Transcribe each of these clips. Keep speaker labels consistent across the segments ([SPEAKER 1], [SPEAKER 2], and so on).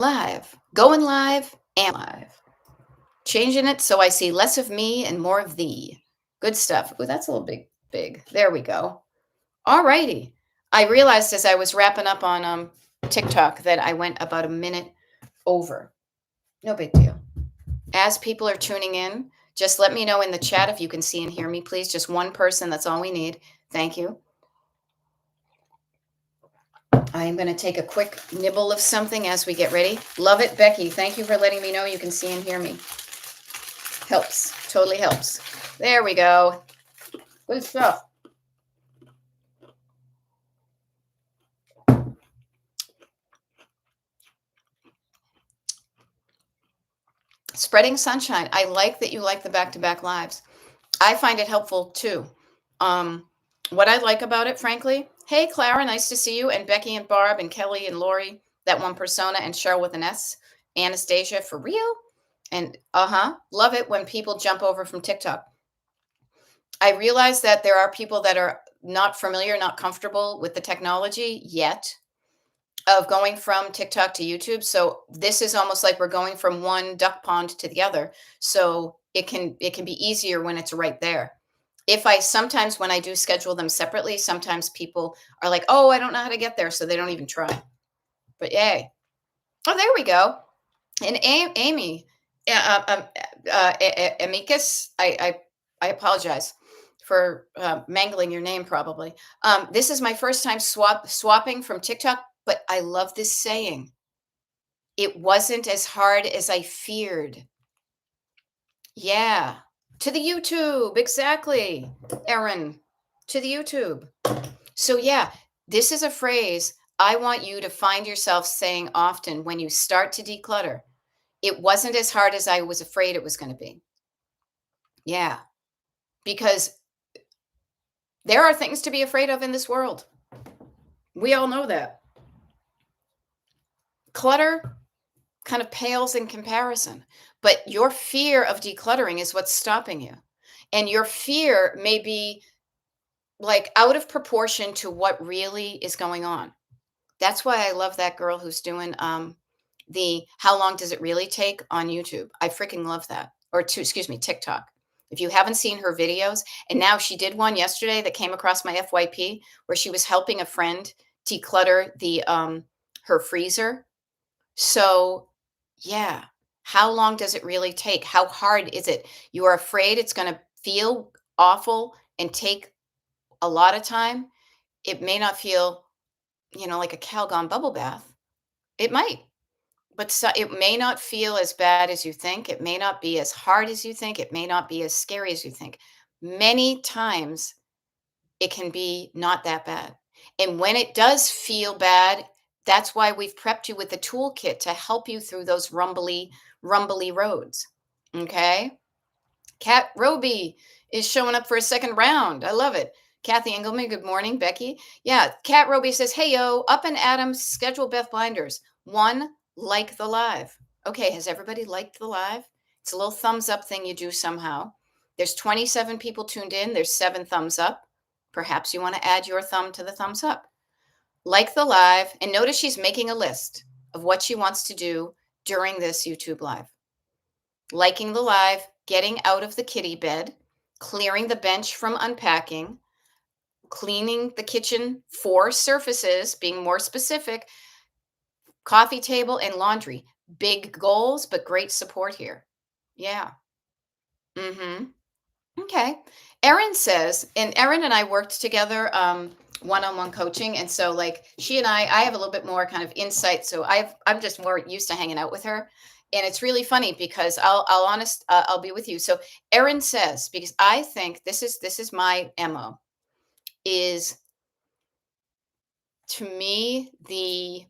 [SPEAKER 1] Live, going live and live. Changing it so I see less of me and more of thee. Good stuff. Ooh, that's a little big. There we go. All righty. I realized as I was wrapping up on TikTok that I went about a minute over. No big deal. As people are tuning in, just let me know in the chat if you can see and hear me, please. Just one person. That's all we need. Thank you. I am going to take a quick nibble of something as we get ready. Love it, Becky. Thank you for letting me know you can see and hear me. Helps. Totally helps. There we go. Good stuff. Spreading sunshine. I like that you like the back-to-back lives. I find it helpful too. What I like about it, frankly, hey, Clara, nice to see you. And Becky and Barb and Kelly and Lori, that one persona, and Cheryl with an S, Anastasia, for real? And love it when people jump over from TikTok. I realize that there are people that are not familiar, not comfortable with the technology yet of going from TikTok to YouTube. So this is almost like we're going from one duck pond to the other. So it can be easier when it's right there. If I sometimes when I do schedule them separately, sometimes people are like, "Oh, I don't know how to get there," so they don't even try. But yay! Oh, there we go. And Amy, Amicus, I apologize for mangling your name. Probably. This is my first time swapping from TikTok, but I love this saying. It wasn't as hard as I feared. Yeah, to the YouTube, exactly, Erin, to the YouTube. So yeah, this is a phrase I want you to find yourself saying often when you start to declutter. It wasn't as hard as I was afraid it was going to be. Yeah, because there are things to be afraid of in this world. We all know that. Clutter kind of pales in comparison, but your fear of decluttering is what's stopping you. And your fear may be like out of proportion to what really is going on. That's why I love that girl who's doing the how long does it really take on YouTube. I freaking love that. Or to excuse me, TikTok. If you haven't seen her videos, and now she did one yesterday that came across my FYP where she was helping a friend declutter the her freezer. So, yeah, how long does it really take? How hard is it? You are afraid it's going to feel awful and take a lot of time. It may not feel, like a Calgon bubble bath. It might, but it may not feel as bad as you think. It may not be as hard as you think. It may not be as scary as you think. Many times it can be not that bad. And when it does feel bad, that's why we've prepped you with the toolkit to help you through those rumbly roads. Okay. Kat Roby is showing up for a second round. I love it. Kathy Engelman, good morning. Becky. Yeah, Kat Roby says, hey, yo, up and Adams, schedule Beth Blinders. One, like the live. Okay, has everybody liked the live? It's a little thumbs up thing you do somehow. There's 27 people tuned in. There's 7 thumbs up. Perhaps you want to add your thumb to the thumbs up. Like the live, and notice she's making a list of what she wants to do during this YouTube live. Liking the live, getting out of the kitty bed, clearing the bench from unpacking, cleaning the kitchen 4 surfaces, being more specific, coffee table and laundry. Big goals, but great support here. Yeah. Mm-hmm. Okay. Erin says, and Erin and I worked together one-on-one coaching. And so like she and I have a little bit more kind of insight. So I'm just more used to hanging out with her. And it's really funny because I'll be with you. So Erin says, because I think this is my MO, is to me the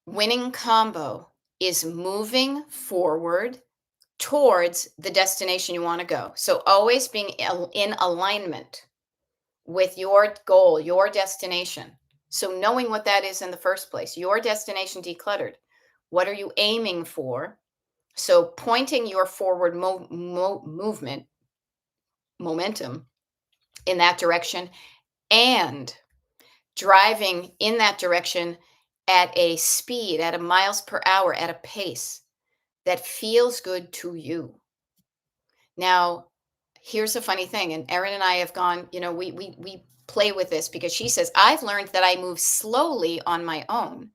[SPEAKER 1] winning combo is moving forward towards the destination you want to go. So always being in alignment with your goal, your destination. So knowing what that is in the first place, your destination decluttered. What are you aiming for? So pointing your forward movement, momentum in that direction and driving in that direction at a speed, at a miles per hour, at a pace that feels good to you. Now, here's a funny thing, and Erin and I have gone, we play with this because she says, I've learned that I move slowly on my own,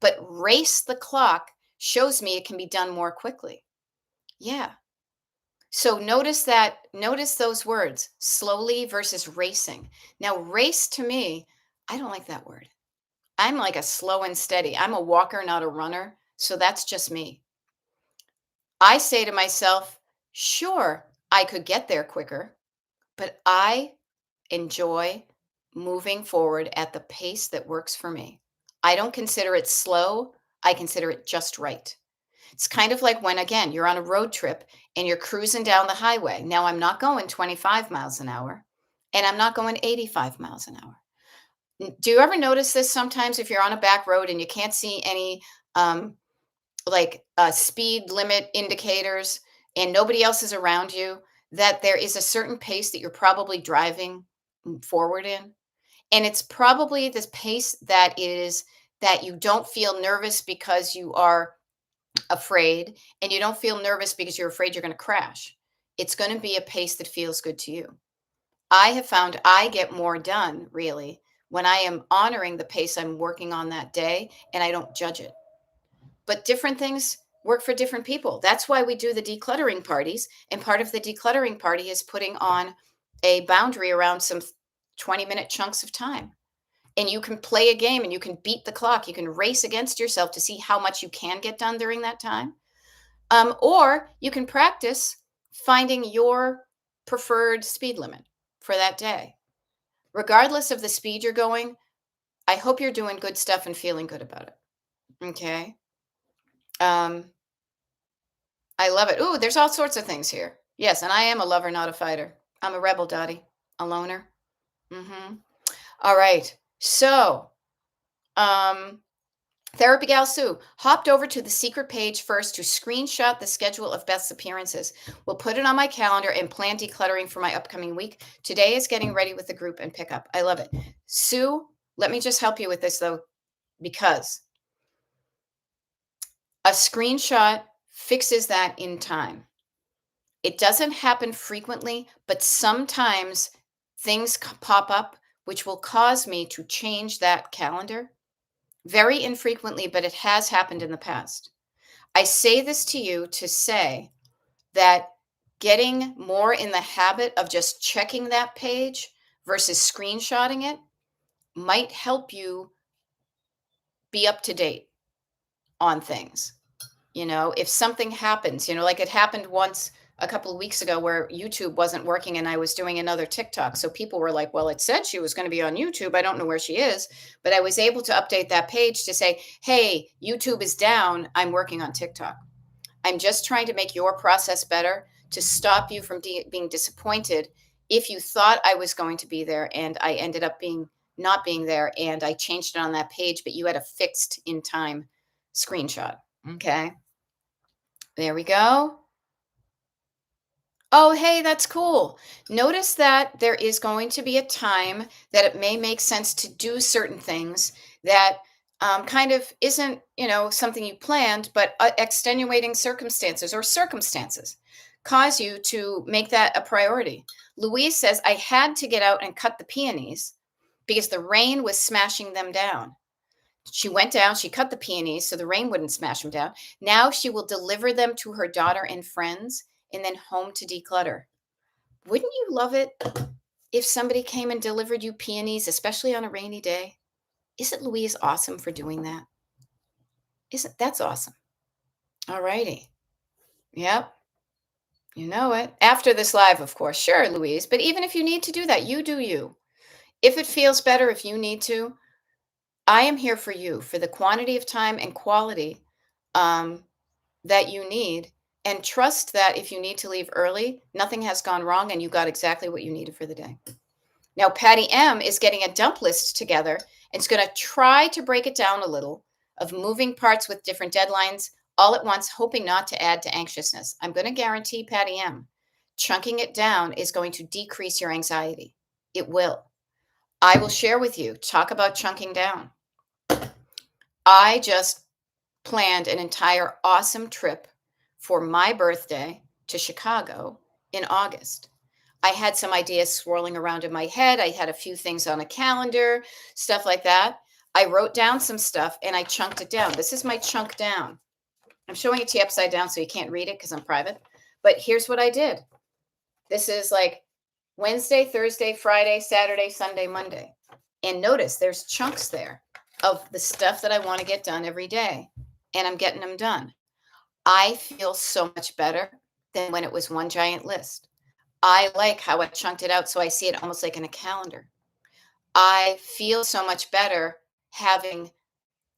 [SPEAKER 1] but race the clock shows me it can be done more quickly. Yeah. So notice those words, slowly versus racing. Now, race to me, I don't like that word. I'm like a slow and steady. I'm a walker, not a runner. So that's just me. I say to myself, sure, I could get there quicker, but I enjoy moving forward at the pace that works for me. I don't consider it slow. I consider it just right. It's kind of like when, again, you're on a road trip and you're cruising down the highway. Now, I'm not going 25 miles an hour and I'm not going 85 miles an hour. Do you ever notice this sometimes if you're on a back road and you can't see any um, speed limit indicators and nobody else is around you, that there is a certain pace that you're probably driving forward in? And it's probably this pace that you don't feel nervous because you are afraid, and you don't feel nervous because you're afraid you're going to crash. It's going to be a pace that feels good to you. I have found I get more done really when I am honoring the pace I'm working on that day and I don't judge it. But different things work for different people. That's why we do the decluttering parties. And part of the decluttering party is putting on a boundary around some 20-minute chunks of time. And you can play a game and you can beat the clock. You can race against yourself to see how much you can get done during that time. Or you can practice finding your preferred speed limit for that day. Regardless of the speed you're going, I hope you're doing good stuff and feeling good about it. Okay. Um, I love it. Ooh, there's all sorts of things here. Yes, and I am a lover, not a fighter. I'm a rebel, Dottie. A loner. Mm-hmm. All right. So, um, Therapy Gal Sue hopped over to the secret page first to screenshot the schedule of Beth's appearances. We'll put it on my calendar and plan decluttering for my upcoming week. Today is getting ready with the group and pickup. I love it. Sue, let me just help you with this though, because a screenshot fixes that in time. It doesn't happen frequently, but sometimes things pop up which will cause me to change that calendar. Very infrequently, but it has happened in the past. I say this to you to say that getting more in the habit of just checking that page versus screenshotting it might help you be up to date on things. If something happens, like it happened once a couple of weeks ago where YouTube wasn't working and I was doing another TikTok. So people were like, well, it said she was going to be on YouTube. I don't know where she is. But I was able to update that page to say, hey, YouTube is down. I'm working on TikTok. I'm just trying to make your process better to stop you from being disappointed if you thought I was going to be there and I ended up not being there and I changed it on that page, but you had a fixed in time screenshot. Okay. There we go. Oh, hey, that's cool. Notice that there is going to be a time that it may make sense to do certain things that kind of isn't, something you planned, but extenuating circumstances cause you to make that a priority. Louise says, I had to get out and cut the peonies because the rain was smashing them down. She went down, she cut the peonies so the rain wouldn't smash them down. Now she will deliver them to her daughter and friends and then home to declutter. Wouldn't you love it if somebody came and delivered you peonies, especially on a rainy day? Isn't Louise awesome for doing that? Isn't that's awesome? All righty. Yep. You know it. After this live, of course. Sure, Louise. But even if you need to do that, you do you. If it feels better, if you need to, I am here for you for the quantity of time and quality um, that you need. And trust that if you need to leave early, nothing has gone wrong and you got exactly what you needed for the day. Now, Patty M is getting a dump list together and is going to try to break it down a little of moving parts with different deadlines all at once, hoping not to add to anxiousness. I'm going to guarantee, Patty M, chunking it down is going to decrease your anxiety. It will. I will share with you, talk about chunking down. I just planned an entire awesome trip for my birthday to Chicago in August. I had some ideas swirling around in my head. I had a few things on a calendar, stuff like that. I wrote down some stuff and I chunked it down. This is my chunk down. I'm showing it to you upside down so you can't read it because I'm private. But here's what I did. This is like Wednesday, Thursday, Friday, Saturday, Sunday, Monday. And notice there's chunks there of the stuff that I want to get done every day. And I'm getting them done. I feel so much better than when it was one giant list. I like how I chunked it out so I see it almost like in a calendar. I feel so much better having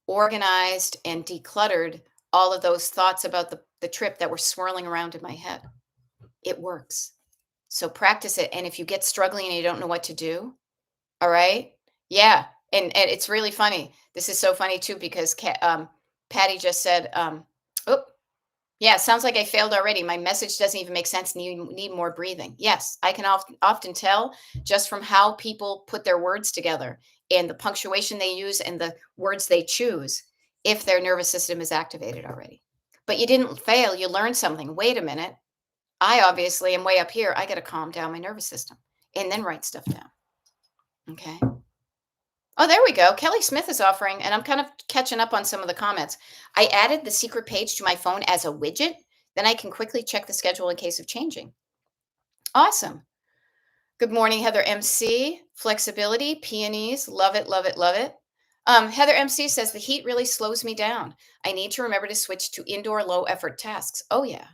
[SPEAKER 1] organized and decluttered all of those thoughts about the trip that were swirling around in my head. It works. So practice it. And if you get struggling and you don't know what to do, all right. Yeah. And it's really funny. This is so funny too, because Patty just said, oh, yeah, sounds like I failed already. My message doesn't even make sense. And you need more breathing. Yes, I can often tell just from how people put their words together and the punctuation they use and the words they choose if their nervous system is activated already. But you didn't fail. You learned something. Wait a minute. I obviously am way up here. I got to calm down my nervous system and then write stuff down. Okay. Oh, there we go. Kelly Smith is offering, and I'm kind of catching up on some of the comments. I added the secret page to my phone as a widget. Then I can quickly check the schedule in case of changing. Awesome. Good morning, Heather MC. Flexibility, peonies. Love it, love it, love it. Heather MC says the heat really slows me down. I need to remember to switch to indoor low effort tasks. Oh, yeah.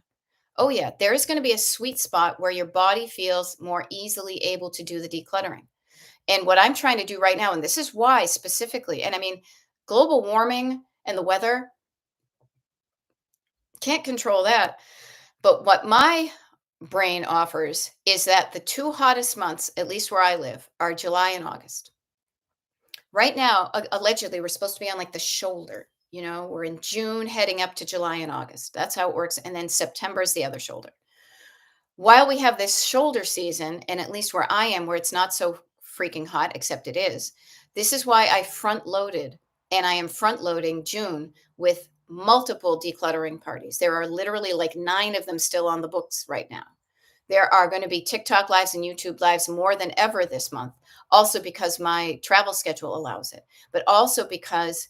[SPEAKER 1] Oh, yeah. There is going to be a sweet spot where your body feels more easily able to do the decluttering. And what I'm trying to do right now, and this is why specifically, and I mean, global warming and the weather, can't control that. But what my brain offers is that the two hottest months, at least where I live, are July and August. Right now, allegedly, we're supposed to be on like the shoulder. We're in June heading up to July and August. That's how it works. And then September is the other shoulder. While we have this shoulder season, and at least where I am, where it's not so freaking hot, except it is, this is why I front loaded, and I am front loading June with multiple decluttering parties. There are literally like 9 of them still on the books right now. There are going to be TikTok lives and YouTube lives more than ever this month, also because my travel schedule allows it, but also because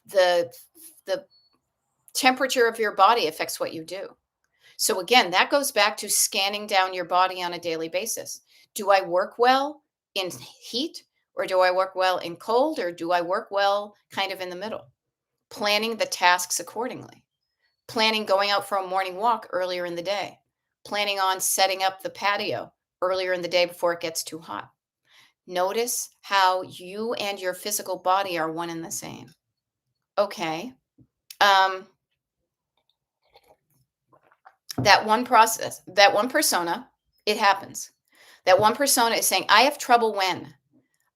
[SPEAKER 1] the the temperature of your body affects what you do. So again, that goes back to scanning down your body on a daily basis. Do I work well in heat, or do I work well in cold, or do I work well kind of in the middle? Planning the tasks accordingly. Planning going out for a morning walk earlier in the day. Planning on setting up the patio earlier in the day before it gets too hot. Notice how you and your physical body are one and the same. Okay. Um, that one process, that one persona, it happens. That one persona is saying, I have trouble when.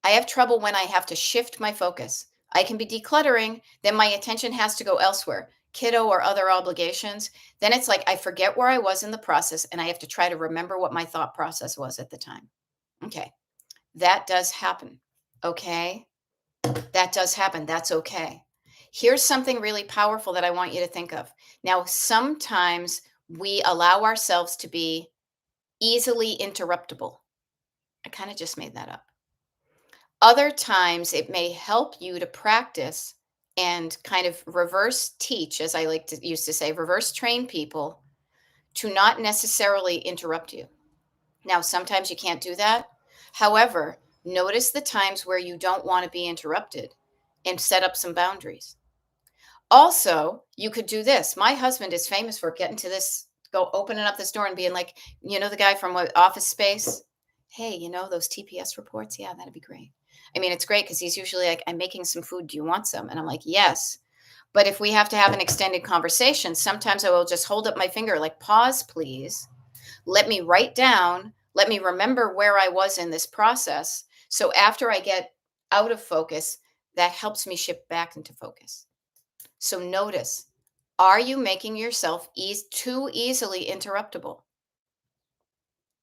[SPEAKER 1] I have trouble when I have to shift my focus. I can be decluttering, then my attention has to go elsewhere, kiddo or other obligations. Then it's like I forget where I was in the process and I have to try to remember what my thought process was at the time. Okay, that does happen. Okay, that does happen. That's okay. Here's something really powerful that I want you to think of. Now, sometimes we allow ourselves to be easily interruptible. I kind of just made that up. Other times, it may help you to practice and kind of reverse teach, as I like to used to say, reverse train people to not necessarily interrupt you. Now, sometimes you can't do that. However, notice the times where you don't want to be interrupted and set up some boundaries. Also, you could do this. My husband is famous for getting to this, go opening up this door and being like, the guy from what, Office Space? Hey, those TPS reports? Yeah, that'd be great. I mean, it's great because he's usually like, I'm making some food. Do you want some? And I'm like, yes. But if we have to have an extended conversation, sometimes I will just hold up my finger, like, pause, please. Let me write down. Let me remember where I was in this process. So after I get out of focus, that helps me shift back into focus. So notice, are you making yourself too easily interruptible?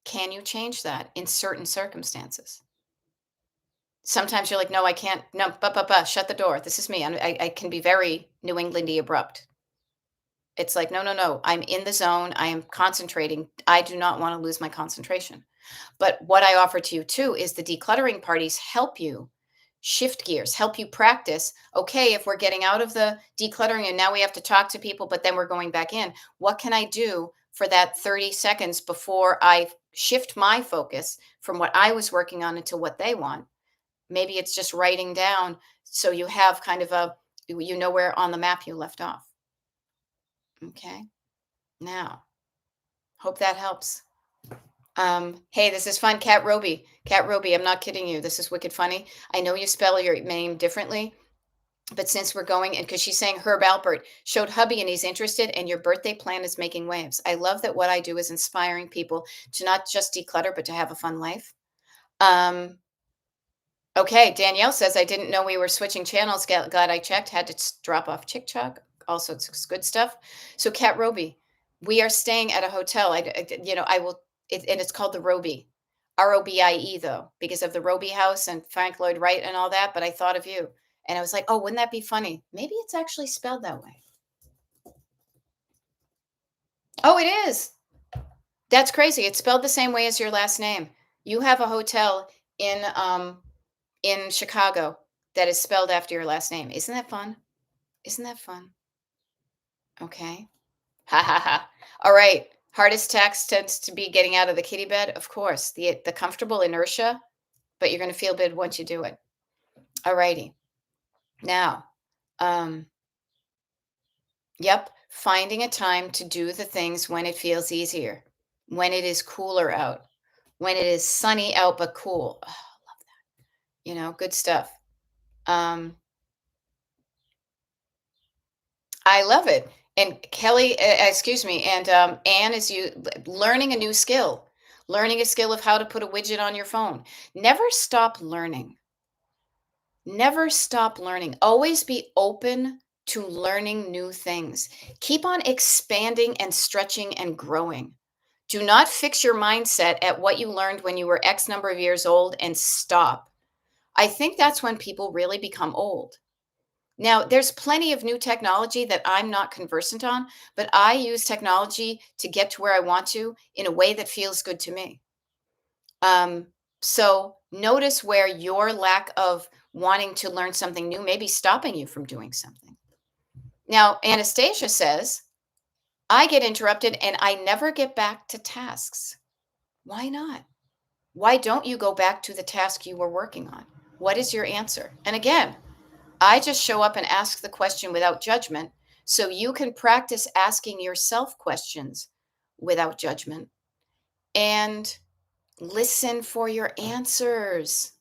[SPEAKER 1] Can you change that in certain circumstances? Sometimes you're like, no, I can't. No, shut the door. This is me. I can be very New Englandy abrupt. It's like, no, no, no. I'm in the zone. I am concentrating. I do not want to lose my concentration. But what I offer to you too is the decluttering parties help you shift gears, help you practice. Okay, if we're getting out of the decluttering and now we have to talk to people, but then we're going back in, what can I do for that 30 seconds before I shift my focus from what I was working on into what they want? Maybe it's just writing down so you have kind of you know where on the map you left off. Okay. Now, hope that helps. Hey, this is fun. Cat Roby. Cat Roby, I'm not kidding you. This is wicked funny. I know you spell your name differently, but since we're going, and because she's saying Herb Alpert showed hubby and he's interested, and your birthday plan is making waves. I love that what I do is inspiring people to not just declutter, but to have a fun life. Um, Okay, Danielle says, I didn't know we were switching channels. Glad I checked. Had to drop off TikTok. Also, it's good stuff. So, Kat Roby, we are staying at a hotel. I will, and it's called the Roby, Robie, though, because of the Roby House and Frank Lloyd Wright and all that. But I thought of you, and I was like, oh, wouldn't that be funny? Maybe it's actually spelled that way. Oh, it is. That's crazy. It's spelled the same way as your last name. You have a hotel in Chicago that is spelled after your last name. Isn't that fun? Isn't that fun? Okay. Ha ha ha. All right. Hardest task tends to be getting out of the kitty bed. Of course, the comfortable inertia, but you're going to feel good once you do it. All righty. Now, um, yep, finding a time to do the things when it feels easier, when it is cooler out, when it is sunny out but cool. Oh, good stuff. Um, I love it. And Kelly, excuse me, and Anne is learning a new skill, learning a skill of how to put a widget on your phone. Never stop learning. Never stop learning. Always be open to learning new things. Keep on expanding and stretching and growing. Do not fix your mindset at what you learned when you were X number of years old and stop. I think that's when people really become old. Now, there's plenty of new technology that I'm not conversant on, but I use technology to get to where I want to in a way that feels good to me. Um, so notice where your lack of wanting to learn something new may be stopping you from doing something. Now, Anastasia says, I get interrupted and I never get back to tasks. Why not? Why don't you go back to the task you were working on? What is your answer? And again, I just show up and ask the question without judgment so you can practice asking yourself questions without judgment and listen for your answers.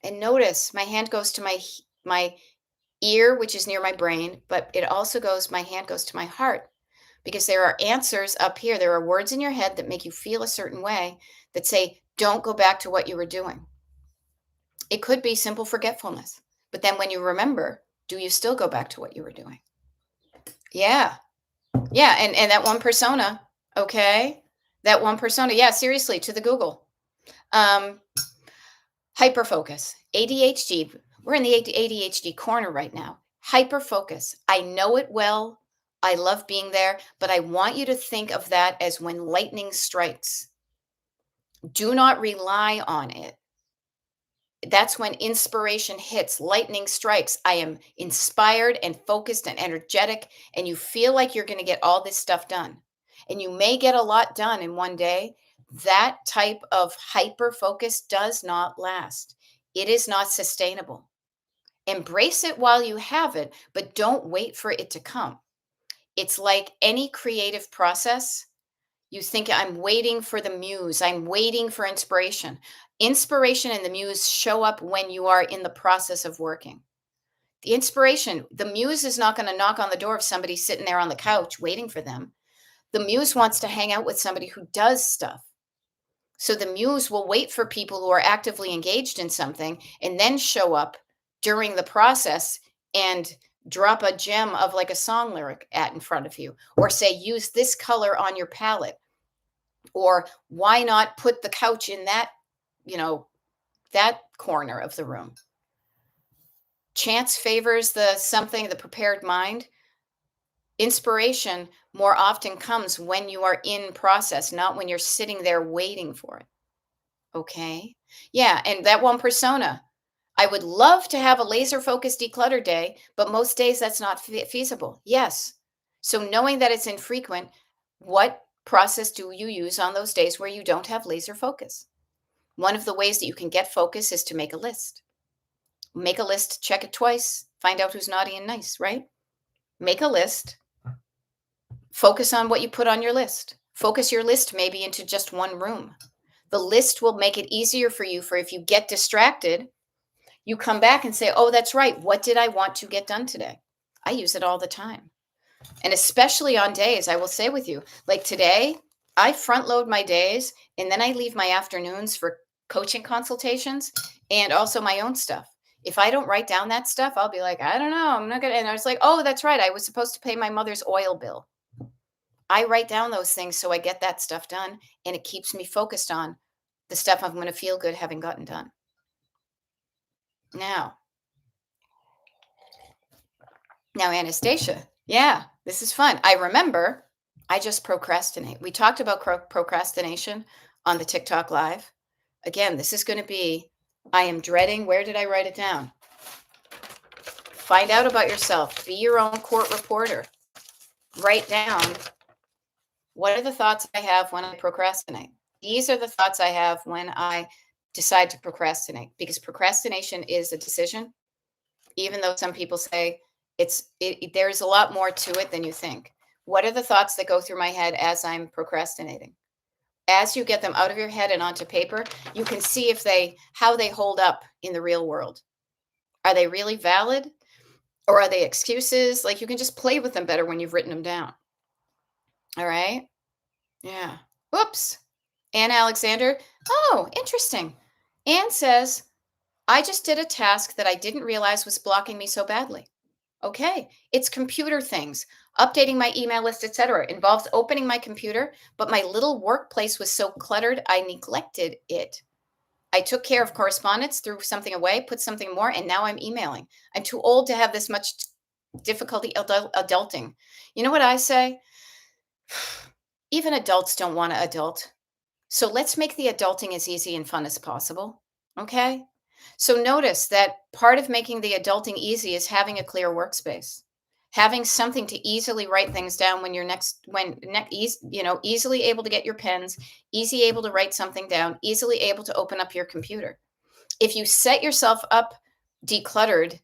[SPEAKER 1] And notice my hand goes to my ear, which is near my brain, but my hand goes to my heart because there are answers up here. There are words in your head that make you feel a certain way that say, don't go back to what you were doing. It could be simple forgetfulness. But then when you remember, do you still go back to what you were doing? Yeah. Yeah. And that one persona, okay. That one persona. Yeah, seriously, to the Google. Hyperfocus. ADHD. We're in the ADHD corner right now. Hyperfocus. I know it well. I love being there, but I want you to think of that as when lightning strikes. Do not rely on it. That's when inspiration hits, lightning strikes. I am inspired and focused and energetic, and you feel like you're going to get all this stuff done. And you may get a lot done in one day. That type of hyper focus does not last, it is not sustainable. Embrace it while you have it, but don't wait for it to come. It's like any creative process. You think I'm waiting for the muse, I'm waiting for inspiration. Inspiration and the muse show up when you are in the process of working. The muse is not going to knock on the door if somebody's sitting there on the couch waiting for them. The muse wants to hang out with somebody who does stuff. So the muse will wait for people who are actively engaged in something and then show up during the process and drop a gem of like a song lyric in front of you, or say, use this color on your palette, or why not put the couch in that, you know, that corner of the room. Chance favors the prepared mind. Inspiration more often comes when you are in process, not when you're sitting there waiting for it. Okay. Yeah. And that one persona, I would love to have a laser focused declutter day, but most days that's not feasible. Yes. So knowing that it's infrequent, what process do you use on those days where you don't have laser focus? One of the ways that you can get focus is to make a list. Make a list, check it twice, find out who's naughty and nice, right? Make a list, focus on what you put on your list. Focus your list maybe into just one room. The list will make it easier for you for if you get distracted, you come back and say, "Oh, that's right. What did I want to get done today?" I use it all the time. And especially on days, I will say with you, like today, I front load my days and then I leave my afternoons for coaching consultations and also my own stuff. If I don't write down that stuff, I'll be like, I don't know, I'm not gonna. And I was like, oh, that's right. I was supposed to pay my mother's oil bill. I write down those things so I get that stuff done and it keeps me focused on the stuff I'm going to feel good having gotten done. Now, now, Anastasia, yeah, this is fun. I remember I just procrastinate. We talked about procrastination on the TikTok live. Again, this is going to be, I am dreading. Where did I write it down? Find out about yourself. Be your own court reporter. Write down, what are the thoughts I have when I procrastinate? These are the thoughts I have when I decide to procrastinate, because procrastination is a decision, even though some people say there's a lot more to it than you think. What are the thoughts that go through my head as I'm procrastinating? As you get them out of your head and onto paper, you can see if how they hold up in the real world. Are they really valid, or are they excuses? Like, you can just play with them better when you've written them down. All right? Yeah. Whoops. Anne Alexander. Oh, interesting. Anne says, I just did a task that I didn't realize was blocking me so badly. Okay, it's computer things. Updating my email list, etc. involves opening my computer, but my little workplace was so cluttered, I neglected it. I took care of correspondence, threw something away, put something more, and now I'm emailing. I'm too old to have this much difficulty adulting. You know what I say? Even adults don't want to adult. So let's make the adulting as easy and fun as possible. Okay? So notice that part of making the adulting easy is having a clear workspace. Having something to easily write things down when you're easily able to get your pens, easy able to write something down, easily able to open up your computer. If you set yourself up decluttered,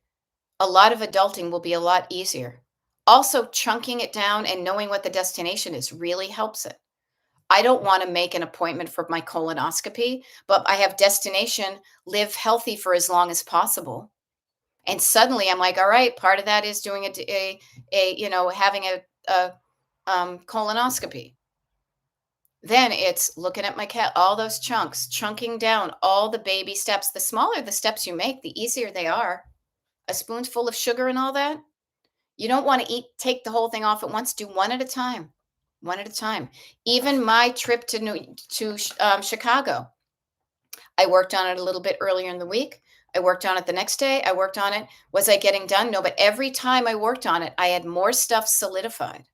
[SPEAKER 1] a lot of adulting will be a lot easier. Also, chunking it down and knowing what the destination is really helps it. I don't want to make an appointment for my colonoscopy, but I have destination, live healthy for as long as possible. And suddenly I'm like, all right, part of that is doing having a colonoscopy. Then it's looking at my cat, all those chunks, chunking down all the baby steps. The smaller the steps you make, the easier they are. A spoonful of sugar and all that. You don't want to take the whole thing off at once. Do one at a time. One at a time. Even my trip to Chicago, I worked on it a little bit earlier in the week. I worked on it the next day. I worked on it. Was I getting done? No, but every time I worked on it, I had more stuff solidified.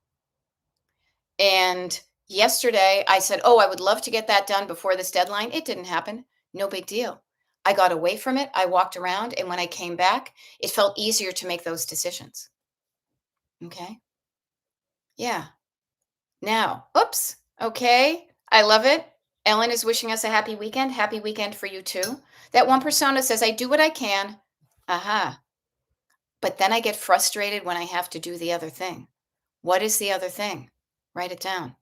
[SPEAKER 1] And yesterday I said, oh, I would love to get that done before this deadline. It didn't happen. No big deal. I got away from it. I walked around. And when I came back, it felt easier to make those decisions. Okay. Yeah. Now, oops. Okay. I love it. Ellen is wishing us a happy weekend. Happy weekend for you too. That one persona says, I do what I can. Aha. But then I get frustrated when I have to do the other thing. What is the other thing? Write it down.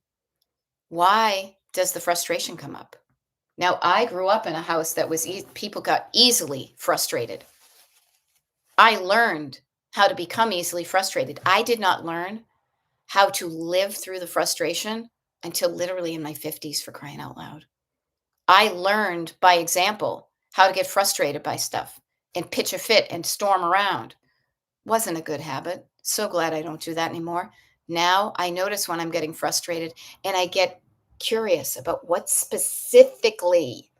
[SPEAKER 1] Why does the frustration come up? Now, I grew up in a house that was people got easily frustrated. I learned how to become easily frustrated. I did not learn how to live through the frustration until literally in my 50s, for crying out loud. I learned by example how to get frustrated by stuff and pitch a fit and storm around. Wasn't a good habit. So glad I don't do that anymore. Now I notice when I'm getting frustrated and I get curious about what specifically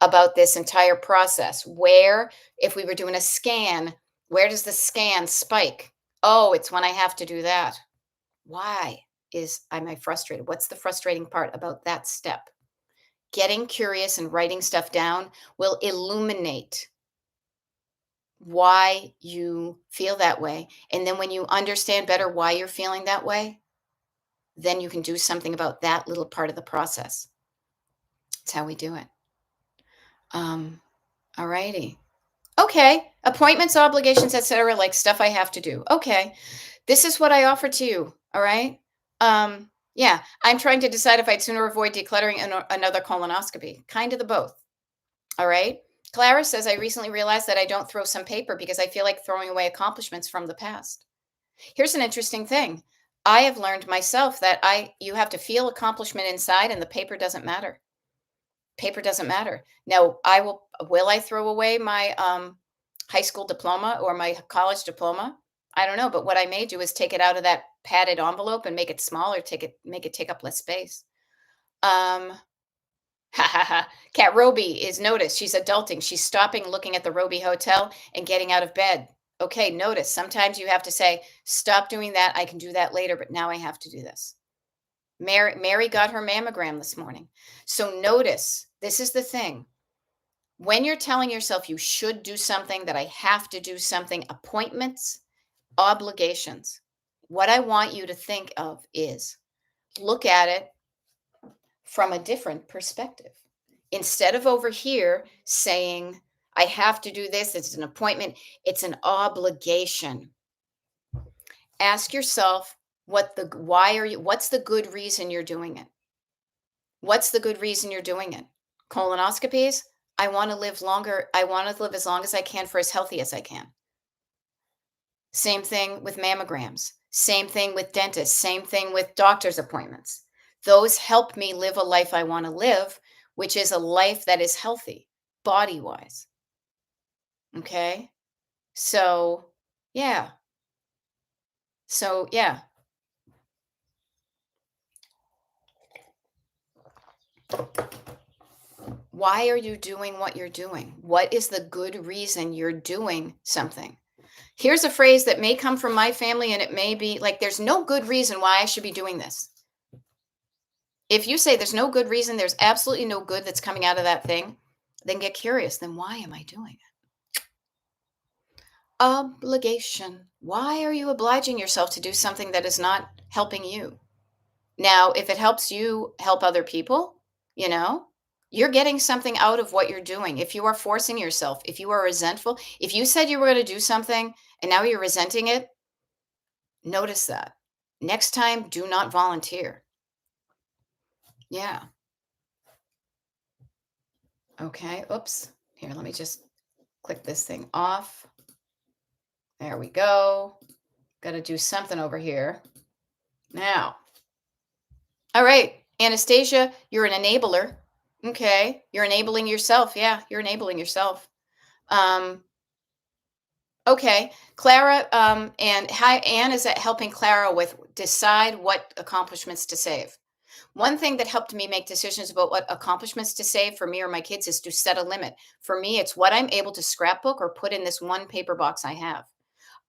[SPEAKER 1] about this entire process. Where, if we were doing a scan, where does the scan spike? Oh, it's when I have to do that. Why am I frustrated? What's the frustrating part about that step? Getting curious and writing stuff down will illuminate why you feel that way. And then when you understand better why you're feeling that way, then you can do something about that little part of the process. That's how we do it. All righty. Okay. Appointments, obligations, etc., like stuff I have to do. Okay. This is what I offer to you. All right. Yeah. I'm trying to decide if I'd sooner avoid decluttering another colonoscopy. Kind of the both. All right. Clara says, I recently realized that I don't throw some paper because I feel like throwing away accomplishments from the past. Here's an interesting thing. I have learned myself that you have to feel accomplishment inside and the paper doesn't matter. Paper doesn't matter. Now, will I throw away my high school diploma or my college diploma? I don't know, but what I may do is take it out of that padded envelope and make it smaller, make it take up less space. Um Ha ha ha. Cat Roby is noticed. She's adulting. She's stopping looking at the Roby Hotel and getting out of bed. Okay, notice. Sometimes you have to say, stop doing that. I can do that later, but now I have to do this. Mary got her mammogram this morning. So notice, this is the thing. When you're telling yourself you should do something, that I have to do something, appointments, obligations, what I want you to think of is look at it from a different perspective. Instead of over here saying, I have to do this, it's an appointment, it's an obligation. Ask yourself what's the good reason you're doing it? What's the good reason you're doing it? Colonoscopies? I want to live longer. I want to live as long as I can for as healthy as I can. Same thing with mammograms. Same thing with dentists. Same thing with doctor's appointments. Those help me live a life I want to live, which is a life that is healthy, body wise. Okay. So, yeah. So, yeah. Why are you doing what you're doing? What is the good reason you're doing something? Here's a phrase that may come from my family, and it may be like, there's no good reason why I should be doing this. If you say there's no good reason, there's absolutely no good that's coming out of that thing, then get curious. Then why am I doing it? Obligation. Why are you obliging yourself to do something that is not helping you? Now, if it helps you help other people, you know, you're getting something out of what you're doing. If you are forcing yourself, if you are resentful, if you said you were going to do something and now you're resenting it, notice that. Next time, do not volunteer. Yeah. Okay. Oops. Here, let me just click this thing off. There we go. Got to do something over here. Now. All right. Anastasia, you're an enabler. Okay. You're enabling yourself. Yeah, you're enabling yourself. Okay. Clara, and hi, Anne is helping Clara with decide what accomplishments to save. One thing that helped me make decisions about what accomplishments to save for me or my kids is to set a limit. For me, it's what I'm able to scrapbook or put in this one paper box I have.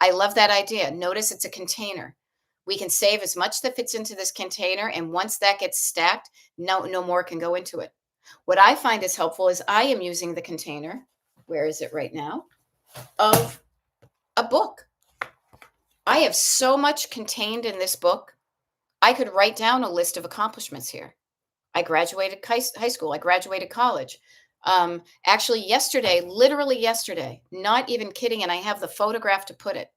[SPEAKER 1] I love that idea. Notice it's a container. We can save as much that fits into this container, and once that gets stacked, no more can go into it. What I find is helpful is I am using the container. Where is it right now? Of a book. I have so much contained in this book. I could write down a list of accomplishments here. I graduated high school. I graduated college. Actually, yesterday, literally yesterday, not even kidding, and I have the photograph to put it.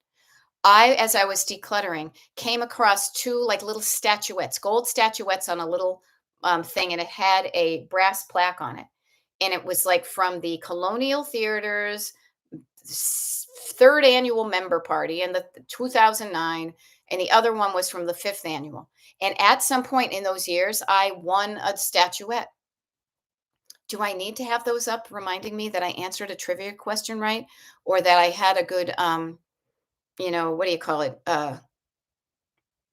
[SPEAKER 1] As I was decluttering, came across two like little statuettes, gold statuettes on a little thing, and it had a brass plaque on it. And it was like from the Colonial Theater's third annual member party in the 2009, and the other one was from the fifth annual. And at some point in those years, I won a statuette. Do I need to have those up reminding me that I answered a trivia question right, or that I had a good what do you call it?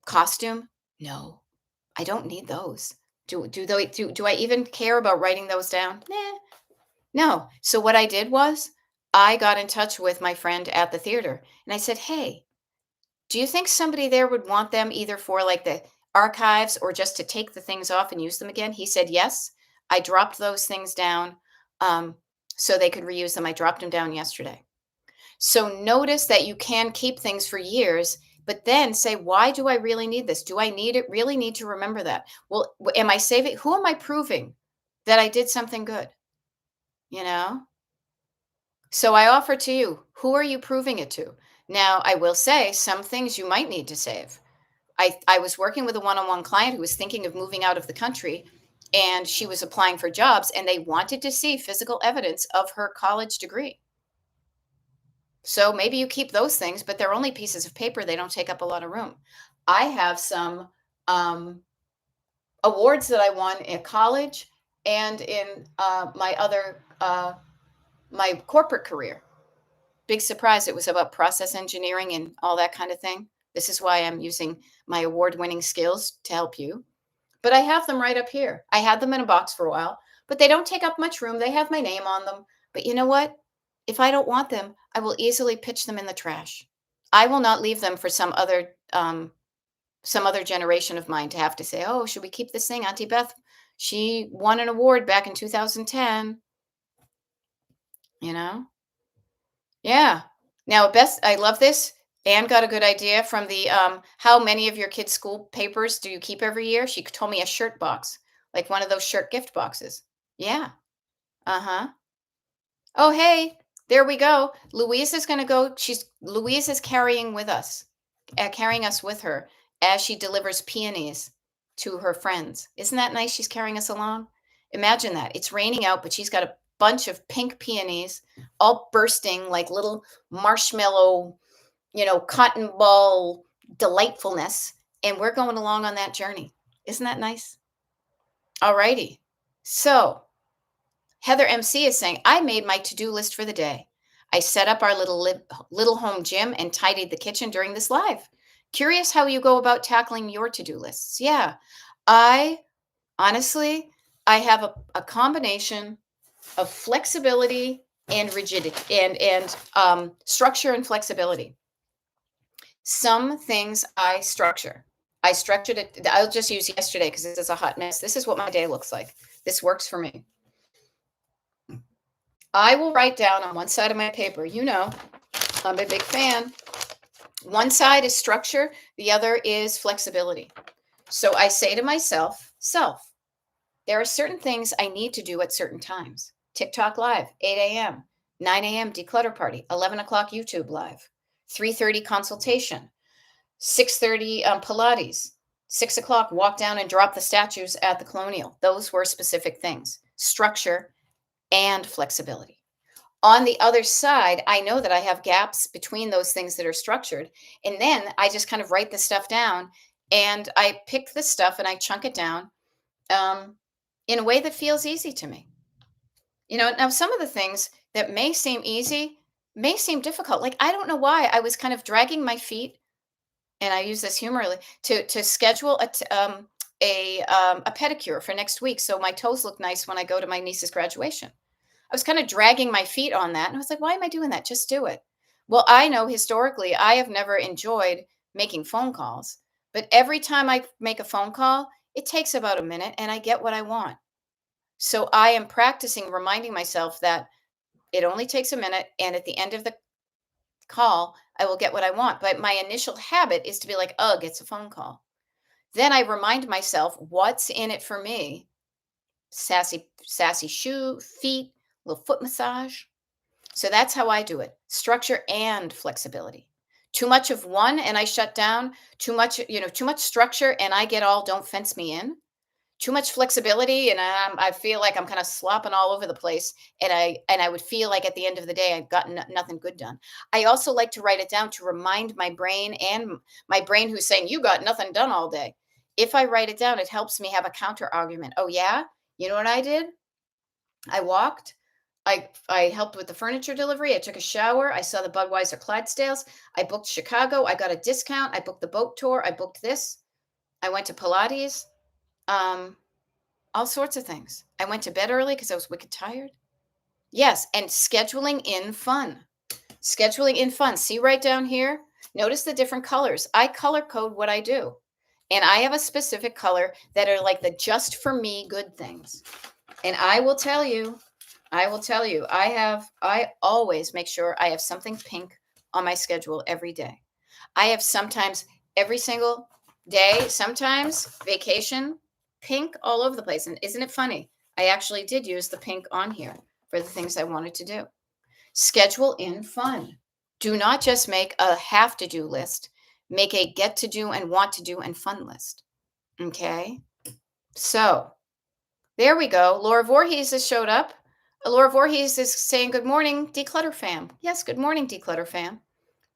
[SPEAKER 1] Costume? No, I don't need those. Do I even care about writing those down? Nah. No. So what I did was I got in touch with my friend at the theater and I said, "Hey, do you think somebody there would want them either for like the archives or just to take the things off and use them again?" He said, "Yes." I dropped those things down um, so they could reuse them. I dropped them down yesterday. So notice that you can keep things for years, but then say, why do I really need this? Do I need it? Really need to remember that? Well, am I saving? Who am I proving that I did something good? You know? So I offer to you, who are you proving it to? Now, I will say some things you might need to save. I was working with a one-on-one client who was thinking of moving out of the country and she was applying for jobs and they wanted to see physical evidence of her college degree. So maybe you keep those things, but they're only pieces of paper. They don't take up a lot of room. I have some um, awards that I won in college and in my corporate career. Big surprise. It was about process engineering and all that kind of thing. This is why I'm using my award winning skills to help you. But I have them right up here. I had them in a box for a while, but they don't take up much room. They have my name on them. But you know what? If I don't want them, I will easily pitch them in the trash. I will not leave them for some other generation of mine to have to say, "Oh, should we keep this thing? Auntie Beth, she won an award back in 2010." You know? Yeah. Now, best I love this. Anne got a good idea from the how many of your kids' school papers do you keep every year? She told me a shirt box, like one of those shirt gift boxes. Yeah. Uh-huh. Oh, hey, there we go. Louise is going to go. Louise is carrying us with her as she delivers peonies to her friends. Isn't that nice? She's carrying us along. Imagine that. It's raining out, but she's got a bunch of pink peonies all bursting like little marshmallow, cotton ball delightfulness. And we're going along on that journey. Isn't that nice? All righty. So, Heather MC is saying, I made my to do list for the day. I set up our little home gym and tidied the kitchen during this live. Curious how you go about tackling your to do lists. Yeah, I honestly, I have a combination of flexibility and rigidity and structure and flexibility. Some things I structure. I structured it. I'll just use yesterday because this is a hot mess. This is what my day looks like. This works for me. I will write down on one side of my paper, I'm a big fan. One side is structure, the other is flexibility. So I say to myself, there are certain things I need to do at certain times. TikTok live, 8 a.m., 9 a.m. declutter party, 11 o'clock YouTube live, 3:30 consultation, 6:30 Pilates, 6 o'clock walk down and drop the statues at the Colonial. Those were specific things, structure and flexibility. On the other side, I know that I have gaps between those things that are structured. And then I just kind of write the stuff down and I pick the stuff and I chunk it down um, in a way that feels easy to me. Now some of the things that may seem easy may seem difficult. Like, I don't know why I was kind of dragging my feet, and I use this humorously to schedule a pedicure for next week so my toes look nice when I go to my niece's graduation. I was kind of dragging my feet on that. And I was like, why am I doing that? Just do it. Well, I know historically I have never enjoyed making phone calls, but every time I make a phone call, it takes about a minute and I get what I want. So I am practicing reminding myself that it only takes a minute. And at the end of the call, I will get what I want. But my initial habit is to be like, ugh, it's a phone call. Then I remind myself what's in it for me. Sassy feet, little foot massage. So that's how I do it. Structure and flexibility. Too much of one and I shut down. Too much structure and I get all don't fence me in. Too much flexibility and I feel like I'm kind of slopping all over the place and I would feel like at the end of the day I've gotten nothing good done. I also like to write it down to remind my brain and my brain who's saying you got nothing done all day. If I write it down, it helps me have a counter argument. Oh yeah, you know what I did? I walked. I helped with the furniture delivery. I took a shower. I saw the Budweiser Clydesdales. I booked Chicago. I got a discount. I booked the boat tour. I booked this. I went to Pilates. Um, all sorts of things. I went to bed early because I was wicked tired. Yes, and scheduling in fun. Scheduling in fun. See right down here? Notice the different colors. I color code what I do. And I have a specific color that are like the just for me good things. And I will tell you, I always make sure I have something pink on my schedule every day. I have sometimes every single day, sometimes vacation, pink all over the place. And isn't it funny? I actually did use the pink on here for the things I wanted to do. Schedule in fun. Do not just make a have to do list, make a get to do and want to do and fun list. Okay. So there we go. Laura Voorhees has showed up. Laura Voorhees is saying, "Good morning, Declutter fam." Yes, good morning, Declutter fam.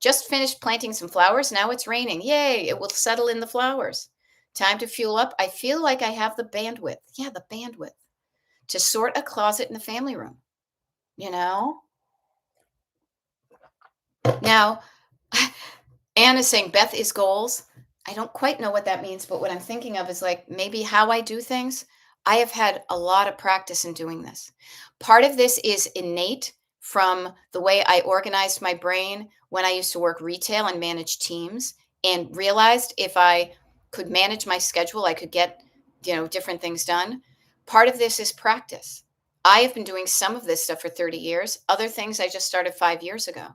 [SPEAKER 1] Just finished planting some flowers. Now it's raining. Yay, it will settle in the flowers. Time to fuel up. I feel like I have the bandwidth. Yeah, the bandwidth to sort a closet in the family room. You know? Now, Anne is saying Beth is goals. I don't quite know what that means, but what I'm thinking of is like maybe how I do things. I have had a lot of practice in doing this. Part of this is innate from the way I organized my brain when I used to work retail and manage teams and realized if I could manage my schedule, I could get, different things done. Part of this is practice. I have been doing some of this stuff for 30 years. Other things I just started 5 years ago.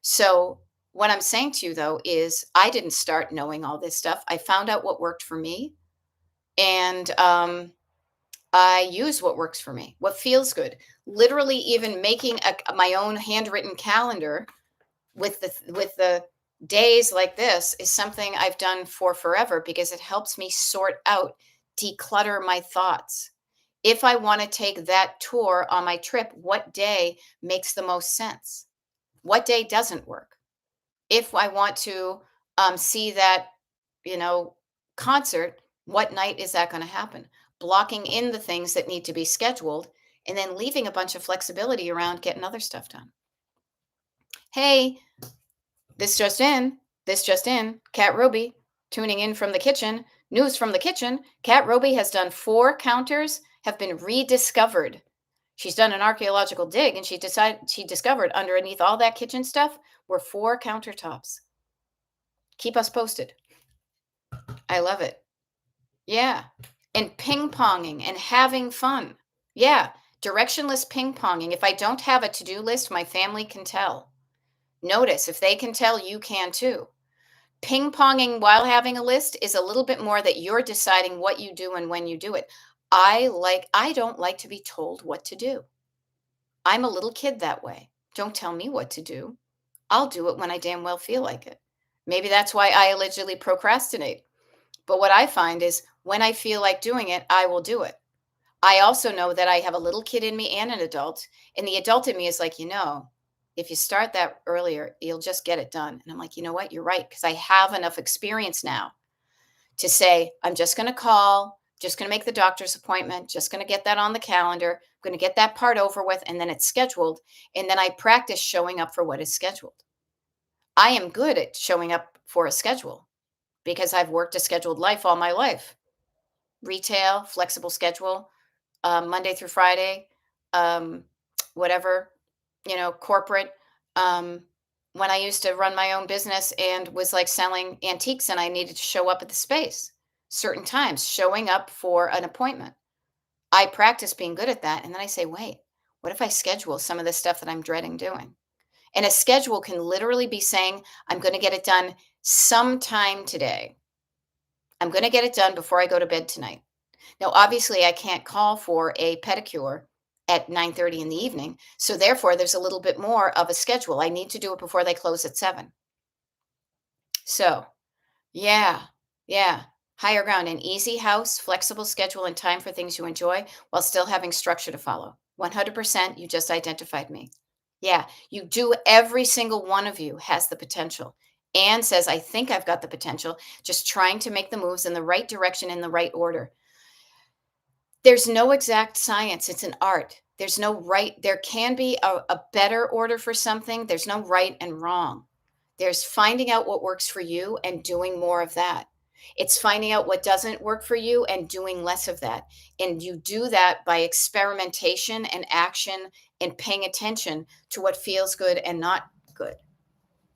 [SPEAKER 1] So what I'm saying to you though is I didn't start knowing all this stuff. I found out what worked for me and I use what works for me, what feels good. Literally even making my own handwritten calendar with the days like this is something I've done for forever because it helps me sort out, declutter my thoughts. If I want to take that tour on my trip, what day makes the most sense? What day doesn't work? If I want to see that, you know, concert, what night is that going to happen? Blocking in the things that need to be scheduled and then leaving a bunch of flexibility around getting other stuff done. Hey, this just in, this just in, Kat Roby tuning in from the kitchen. News from the kitchen. Kat Roby has done 4 counters have been rediscovered. She's done an archaeological dig and she discovered underneath all that kitchen stuff were 4 countertops. Keep us posted. I love it. Yeah. And ping ponging and having fun. Yeah. Directionless ping ponging. If I don't have a to do list, my family can tell. Notice if they can tell, you can too. Ping ponging while having a list is a little bit more that you're deciding what you do and when you do it. I don't like to be told what to do. I'm a little kid that way. Don't tell me what to do. I'll do it when I damn well feel like it. Maybe that's why I allegedly procrastinate. But what I find is when I feel like doing it, I will do it. I also know that I have a little kid in me and an adult. And the adult in me is like, if you start that earlier, you'll just get it done. And I'm like, you know what? You're right. Because I have enough experience now to say, I'm just going to call, just going to make the doctor's appointment, just going to get that on the calendar, I'm going to get that part over with, and then it's scheduled. And then I practice showing up for what is scheduled. I am good at showing up for a schedule because I've worked a scheduled life all my life. Retail, flexible schedule, Monday through Friday, um, whatever, corporate. Um, when I used to run my own business and was like selling antiques and I needed to show up at the space certain times, showing up for an appointment. I practice being good at that. And then I say, wait, what if I schedule some of the stuff that I'm dreading doing? And a schedule can literally be saying, I'm going to get it done sometime today. I'm going to get it done before I go to bed tonight. Now, obviously, I can't call for a pedicure at 9:30 in the evening. So therefore, there's a little bit more of a schedule. I need to do it before they close at 7. So, yeah, yeah. Higher ground, an easy house, flexible schedule, and time for things you enjoy while still having structure to follow. 100%, you just identified me. Yeah, you do. Every single one of you has the potential. Anne says, I think I've got the potential, just trying to make the moves in the right direction in the right order. There's no exact science. It's an art. There's no right. There can be a better order for something. There's no right and wrong. There's finding out what works for you and doing more of that. It's finding out what doesn't work for you and doing less of that. And you do that by experimentation and action and paying attention to what feels good and not good.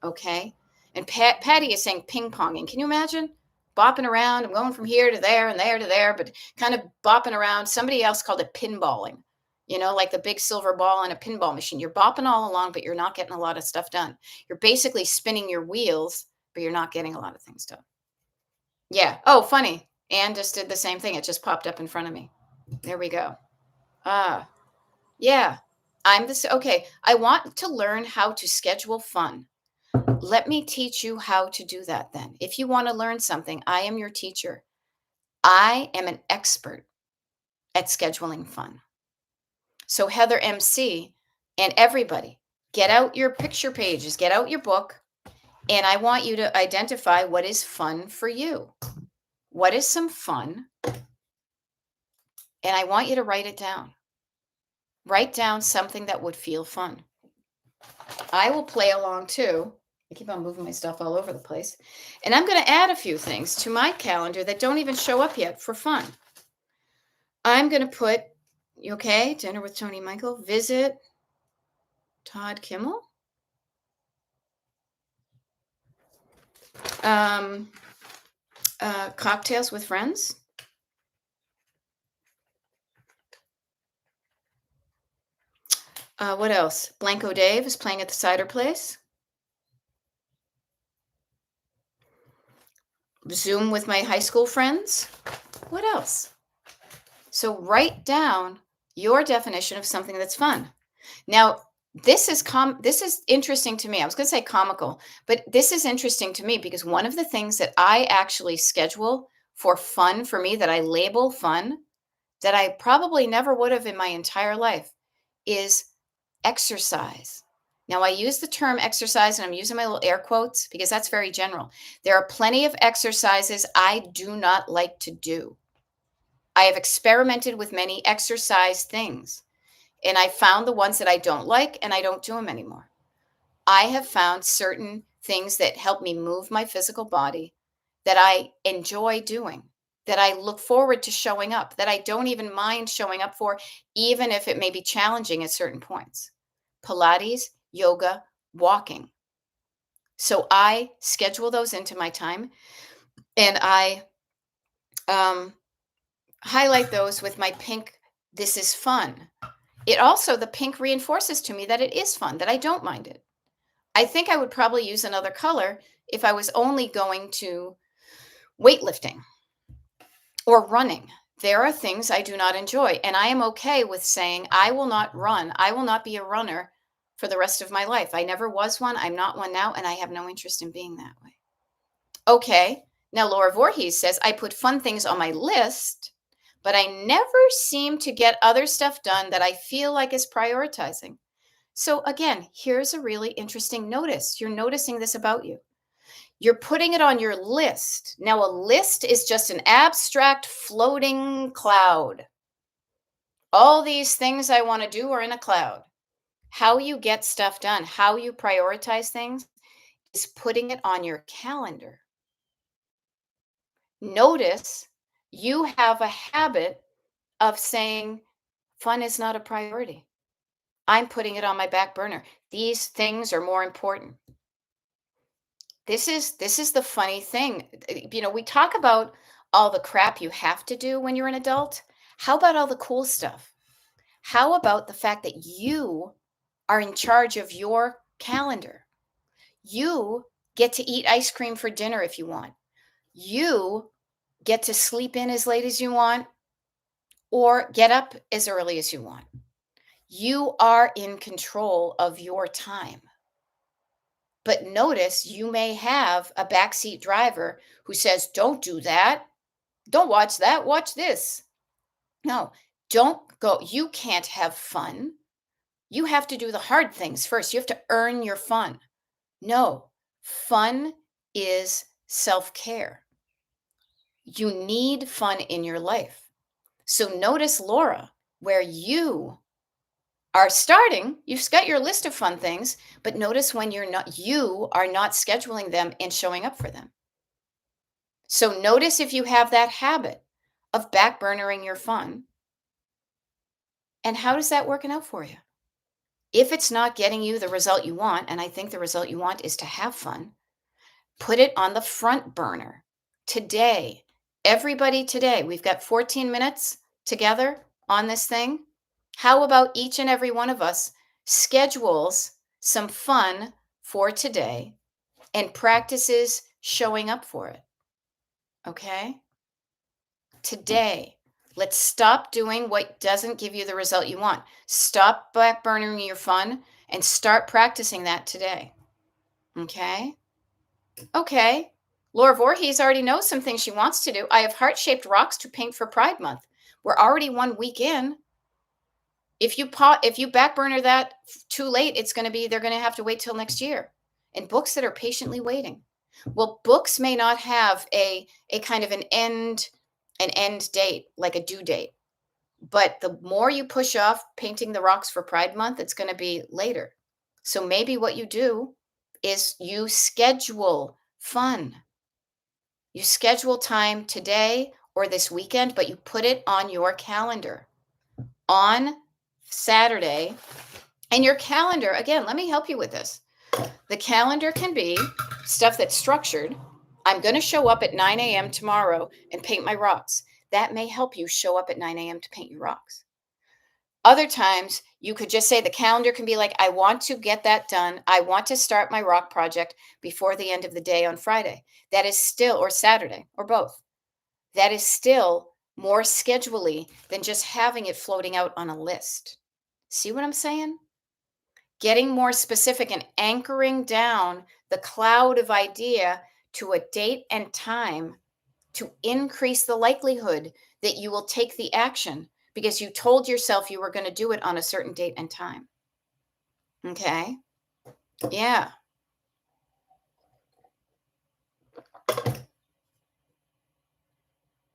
[SPEAKER 1] Okay. And Patty is saying ping ponging. Can you imagine bopping around? I'm going from here to there and there to there, but kind of bopping around. Somebody else called it pinballing, like the big silver ball in a pinball machine. You're bopping all along, but you're not getting a lot of stuff done. You're basically spinning your wheels, but you're not getting a lot of things done. Yeah. Oh, funny. Anne just did the same thing. It just popped up in front of me. There we go. Ah, yeah. I'm this. Okay. I want to learn how to schedule fun. Let me teach you how to do that then. If you want to learn something, I am your teacher. I am an expert at scheduling fun. So, Heather MC and everybody, get out your picture pages, get out your book, and I want you to identify what is fun for you. What is some fun? And I want you to write it down. Write down something that would feel fun. I will play along too. I keep on moving my stuff all over the place. And I'm going to add a few things to my calendar that don't even show up yet for fun. I'm going to put, okay, dinner with Tony Michael, visit Todd Kimmel. Um, cocktails with friends. What else? Blanco Dave is playing at the cider place. Zoom with my high school friends. What else? So write down your definition of something that's fun. Now, this is interesting to me. I was going to say comical, but this is interesting to me because one of the things that I actually schedule for fun for me that I label fun that I probably never would have in my entire life is exercise. Now, I use the term exercise and I'm using my little air quotes because that's very general. There are plenty of exercises I do not like to do. I have experimented with many exercise things and I found the ones that I don't like and I don't do them anymore. I have found certain things that help me move my physical body that I enjoy doing, that I look forward to showing up, that I don't even mind showing up for, even if it may be challenging at certain points. Pilates, yoga, walking. So I schedule those into my time and I highlight those with my pink, this is fun. It also, the pink reinforces to me that it is fun, that I don't mind it. I think I would probably use another color if I was only going to weightlifting or running. There are things I do not enjoy, and I am okay with saying, I will not run. I will not be a runner for the rest of my life. I never was one. I'm not one now, and I have no interest in being that way. Okay. Now, Laura Voorhees says, I put fun things on my list, but I never seem to get other stuff done that I feel like is prioritizing. So again, here's a really interesting notice. You're noticing this about you. You're putting it on your list. Now, a list is just an abstract floating cloud. All these things I want to do are in a cloud. How you get stuff done, how you prioritize things is putting it on your calendar. Notice you have a habit of saying, fun is not a priority. I'm putting it on my back burner. These things are more important. This is the funny thing. We talk about all the crap you have to do when you're an adult. How about all the cool stuff? How about the fact that you are in charge of your calendar? You get to eat ice cream for dinner if you want. You get to sleep in as late as you want or get up as early as you want. You are in control of your time. But notice you may have a backseat driver who says, don't do that. Don't watch that. Watch this. No, don't go. You can't have fun. You have to do the hard things first. You have to earn your fun. No, fun is self care. You need fun in your life. So notice, Laura, where you are starting, you've got your list of fun things, but notice when you are not scheduling them and showing up for them. So notice if you have that habit of backburnering your fun, and how does that working out for you? If it's not getting you the result you want, and I think the result you want is to have fun, put it on the front burner. Today, everybody today, we've got 14 minutes together on this thing. How about each and every one of us schedules some fun for today and practices showing up for it? Okay? Today, let's stop doing what doesn't give you the result you want. Stop backburnering your fun and start practicing that today. Okay? Okay. Laura Voorhees already knows some things she wants to do. I have heart-shaped rocks to paint for Pride Month. We're already 1 week in. If you backburner that too late, they're gonna have to wait till next year. And books that are patiently waiting. Well, books may not have a kind of an end date, like a due date. But the more you push off painting the rocks for Pride Month, it's gonna be later. So maybe what you do is you schedule fun. You schedule time today or this weekend, but you put it on your calendar on Saturday. And your calendar, again, let me help you with this. The calendar can be stuff that's structured. I'm going to show up at 9 a.m. tomorrow and paint my rocks. That may help you show up at 9 a.m. to paint your rocks. Other times, you could just say the calendar can be like, I want to get that done. I want to start my rock project before the end of the day on Friday. That is still, or Saturday, or both. That is still more scheduley than just having it floating out on a list. See what I'm saying? Getting more specific and anchoring down the cloud of idea to a date and time to increase the likelihood that you will take the action because you told yourself you were going to do it on a certain date and time. Okay? Yeah.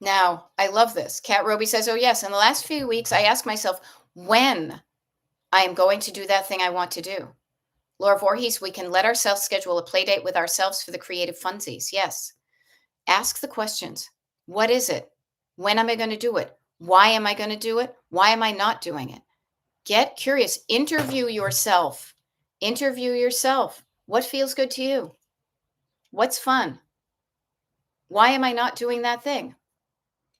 [SPEAKER 1] Now, I love this. Kat Roby says, oh, yes, in the last few weeks, I asked myself when I am going to do that thing I want to do. Laura Voorhees, we can let ourselves schedule a play date with ourselves for the creative funsies. Yes. Ask the questions. What is it? When am I going to do it? Why am I going to do it? Why am I not doing it? Get curious. Interview yourself. Interview yourself. What feels good to you? What's fun? Why am I not doing that thing?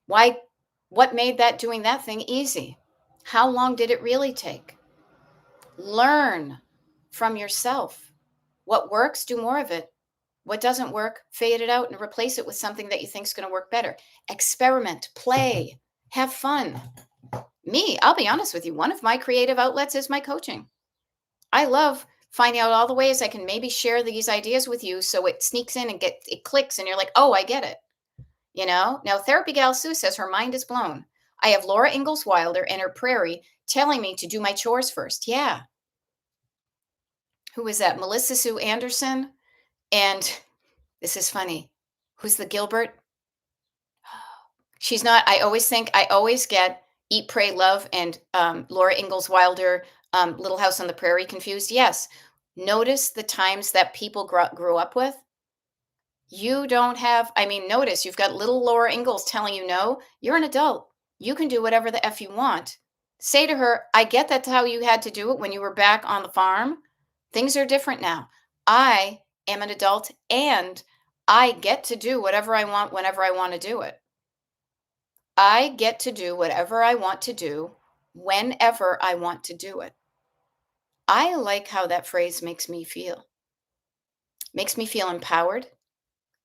[SPEAKER 1] What made that doing that thing easy? How long did it really take? Learn from yourself. What works, do more of it. What doesn't work, fade it out and replace it with something that you think is going to work better. Experiment, play, have fun. I'll be honest with you, one of my creative outlets is my coaching. I love finding out all the ways I can maybe share these ideas with you so it sneaks in and it clicks and you're like, oh, I get it. Now Therapy Gal Sue says her mind is blown. I have Laura Ingalls Wilder and her prairie telling me to do my chores first. Yeah. Who is that? Melissa Sue Anderson. And this is funny. Who's the Gilbert? She's not. I always get Eat, Pray, Love and Laura Ingalls Wilder, Little House on the Prairie confused. Yes. Notice the times that people grew up with. You don't have, notice you've got little Laura Ingalls telling you no. You're an adult. You can do whatever the F you want. Say to her, I get that's how you had to do it when you were back on the farm. Things are different now. I am an adult and I get to do whatever I want whenever I want to do it. I get to do whatever I want to do whenever I want to do it. I like how that phrase makes me feel. Makes me feel empowered,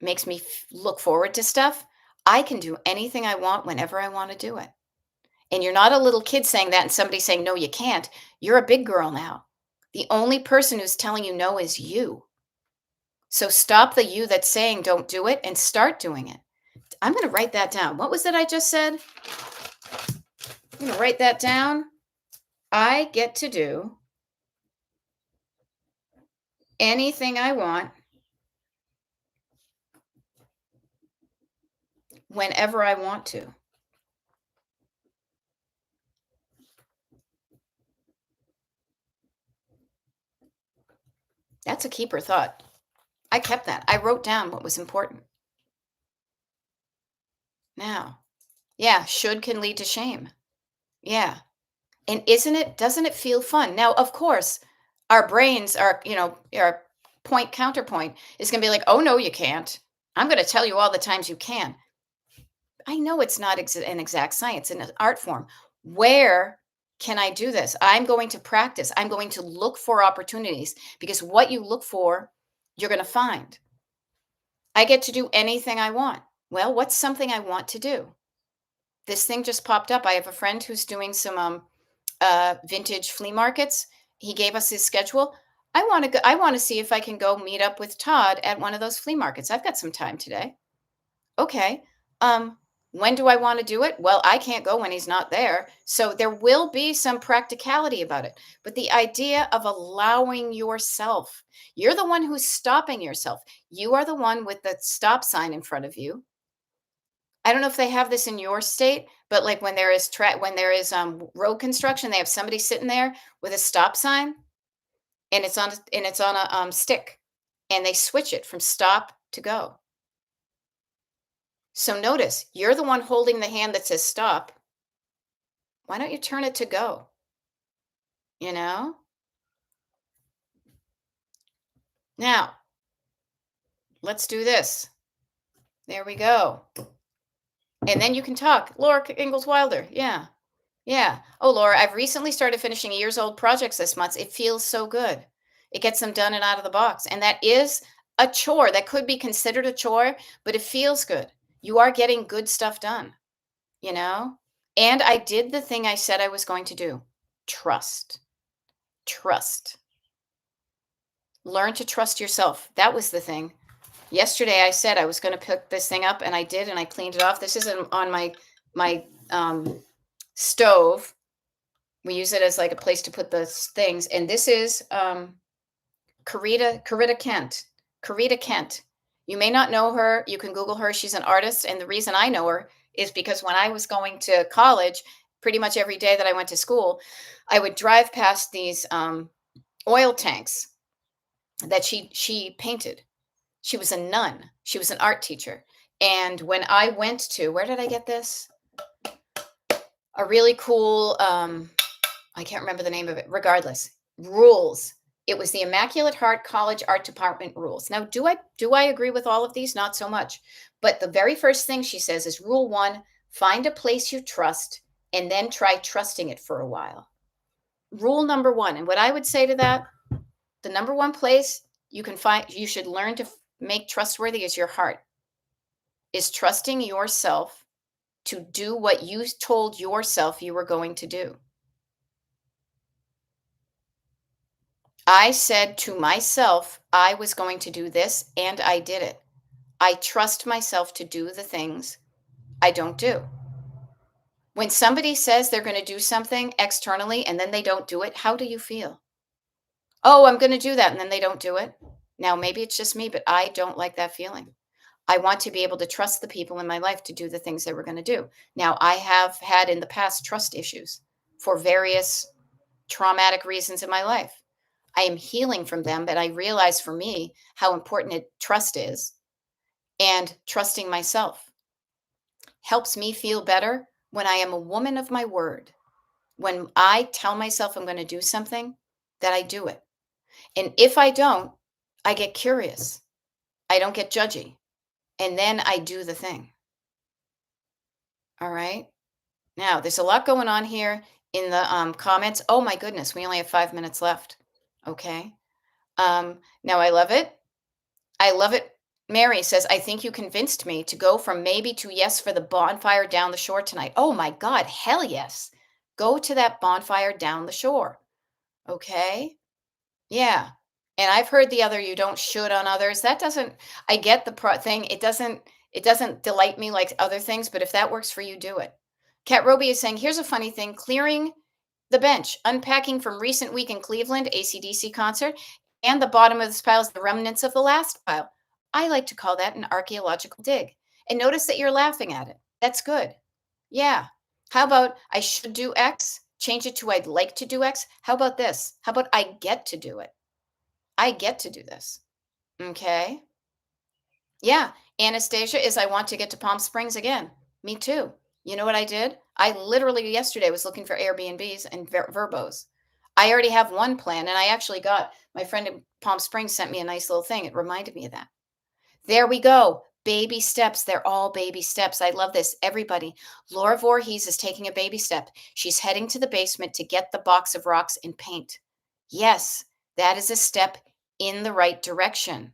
[SPEAKER 1] makes me look forward to stuff. I can do anything I want whenever I want to do it. And you're not a little kid saying that and somebody saying, no, you can't. You're a big girl now. The only person who's telling you no is you. So stop the you that's saying don't do it and start doing it. I'm going to write that down. What was it I just said? I'm going to write that down. I get to do anything I want whenever I want to. That's a keeper thought. I kept that. I wrote down what was important. Now, yeah, should can lead to shame. Yeah. And doesn't it feel fun? Now, of course, our brains are, our point counterpoint is going to be like, oh, no, you can't. I'm going to tell you all the times you can. I know it's not an exact science, in an art form. Where can I do this? I'm going to practice. I'm going to look for opportunities because what you look for, you're going to find. I get to do anything I want. Well, what's something I want to do? This thing just popped up. I have a friend who's doing some vintage flea markets. He gave us his schedule. I want to go. I want to see if I can go meet up with Todd at one of those flea markets. I've got some time today. Okay. Um, when do I want to do it? Well, I can't go when he's not there. So there will be some practicality about it. But the idea of allowing yourself, you're the one who's stopping yourself. You are the one with the stop sign in front of you. I don't know if they have this in your state, but like when there is road construction, they have somebody sitting there with a stop sign and it's on a stick and they switch it from stop to go. So notice, you're the one holding the hand that says stop. Why don't you turn it to go? You know? Now, let's do this. There we go. And then you can talk. Laura Ingalls Wilder. Yeah. Yeah. Oh, Laura, I've recently started finishing years old projects this month. It feels so good. It gets them done and out of the box. And that is a chore. That could be considered a chore, but it feels good. You are getting good stuff done, you know? And I did the thing I said I was going to do. Trust. Trust. Learn to trust yourself. That was the thing. Yesterday I said I was going to pick this thing up and I did and I cleaned it off. This isn't on my stove. We use it as like a place to put the things. And this is Karita Kent. Karita Kent. You may not know her. You can Google her. She's an artist. And the reason I know her is because when I was going to college, pretty much every day that I went to school, I would drive past these oil tanks that she painted. She was a nun. She was an art teacher. And when I went to, where did I get this? A really cool, I can't remember the name of it. Regardless, rules. It was the Immaculate Heart College Art Department rules. Now, do I agree with all of these? Not so much. But the very first thing she says is rule one: find a place you trust, and then try trusting it for a while. Rule number one. And what I would say to that, the number one place you should learn to make trustworthy is your heart. Is trusting yourself to do what you told yourself you were going to do. I said to myself, I was going to do this, and I did it. I trust myself to do the things I don't do. When somebody says they're going to do something externally and then they don't do it, how do you feel? Oh, I'm going to do that, and then they don't do it. Now, maybe it's just me, but I don't like that feeling. I want to be able to trust the people in my life to do the things they were going to do. Now, I have had in the past trust issues for various traumatic reasons in my life. I am healing from them, but I realize for me how important trust is. And trusting myself helps me feel better when I am a woman of my word. When I tell myself I'm going to do something, that I do it. And if I don't, I get curious. I don't get judgy. And then I do the thing. All right. Now, there's a lot going on here in the comments. Oh my goodness, we only have 5 minutes left. Okay. Now I love it. I love it. Mary says, I think you convinced me to go from maybe to yes for the bonfire down the shore tonight. Oh my God, hell yes. Go to that bonfire down the shore. Okay. Yeah. And I've heard the other, you don't should on others. That doesn't, I get the thing. It doesn't delight me like other things, but if that works for you, do it. Kat Roby is saying, here's a funny thing: clearing the bench, unpacking from recent week in Cleveland, AC/DC concert, and the bottom of this pile is the remnants of the last pile. I like to call that an archaeological dig. And notice that you're laughing at it. That's good. Yeah. How about I should do X? Change it to I'd like to do X. How about this? How about I get to do it? I get to do this. Okay. Yeah. Anastasia is I want to get to Palm Springs again. Me too. You know what I did? I literally yesterday was looking for Airbnbs and Verbos. I already have one plan, and I actually got my friend in Palm Springs sent me a nice little thing. It reminded me of that. There we go. Baby steps. They're all baby steps. I love this. Everybody. Laura Voorhees is taking a baby step. She's heading to the basement to get the box of rocks and paint. Yes, that is a step in the right direction.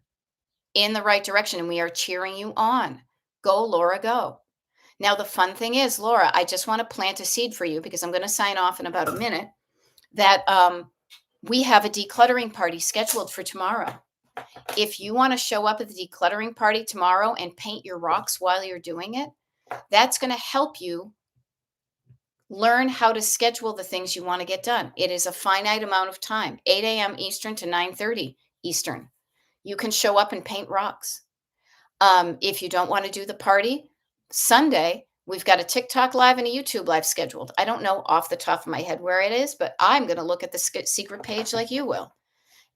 [SPEAKER 1] In the right direction. And we are cheering you on. Go, Laura, go. Now, the fun thing is, Laura, I just want to plant a seed for you because I'm going to sign off in about a minute that we have a decluttering party scheduled for tomorrow. If you want to show up at the decluttering party tomorrow and paint your rocks while you're doing it, that's going to help you learn how to schedule the things you want to get done. It is a finite amount of time, 8 a.m. Eastern to 9:30 Eastern. You can show up and paint rocks. If you don't want to do the party, Sunday, we've got a TikTok live and a YouTube live scheduled. I don't know off the top of my head where it is, but I'm going to look at the secret page like you will.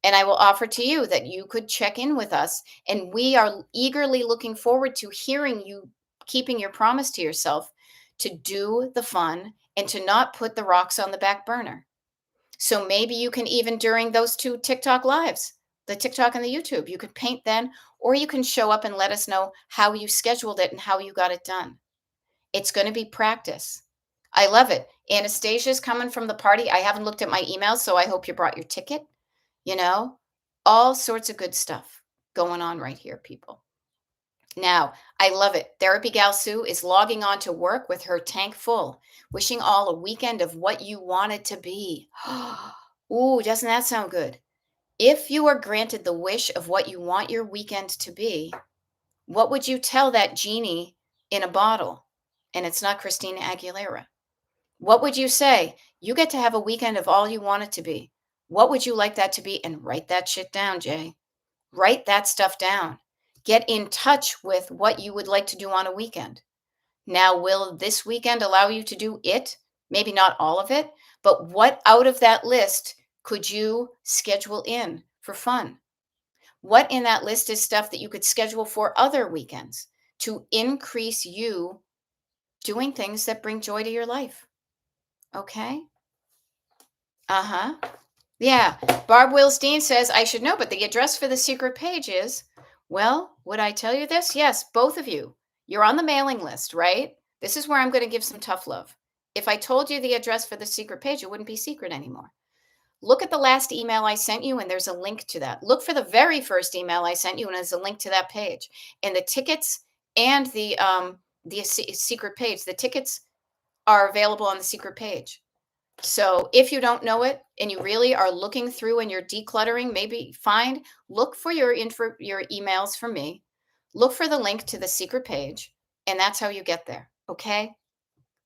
[SPEAKER 1] And I will offer to you that you could check in with us. And we are eagerly looking forward to hearing you keeping your promise to yourself to do the fun and to not put the rocks on the back burner. So maybe you can even during those two TikTok lives, the TikTok and the YouTube, you could paint then, or you can show up and let us know how you scheduled it and how you got it done. It's going to be practice. I love it. Anastasia's coming from the party. I haven't looked at my emails, so I hope you brought your ticket. You know, all sorts of good stuff going on right here, people. Now, I love it. Therapy Gal Sue is logging on to work with her tank full, wishing all a weekend of what you want it to be. Ooh, doesn't that sound good? If you are granted the wish of what you want your weekend to be, what would you tell that genie in a bottle? And it's not Christina Aguilera. What would you say? You get to have a weekend of all you want it to be. What would you like that to be? And write that shit down, Jay. Write that stuff down. Get in touch with what you would like to do on a weekend. Now, will this weekend allow you to do it? Maybe not all of it, but what out of that list could you schedule in for fun? What in that list is stuff that you could schedule for other weekends to increase you doing things that bring joy to your life? Okay. Uh-huh. Yeah. Barb Wills-Dean says, I should know, but the address for the secret page is, well, would I tell you this? Yes, both of you. You're on the mailing list, right? This is where I'm going to give some tough love. If I told you the address for the secret page, it wouldn't be secret anymore. Look at the last email I sent you, and there's a link to that. Look for the very first email I sent you, and there's a link to that page. And the tickets and the secret page, the tickets are available on the secret page. So if you don't know it and you really are looking through and you're decluttering, maybe look for your your emails from me. Look for the link to the secret page, and that's how you get there. Okay?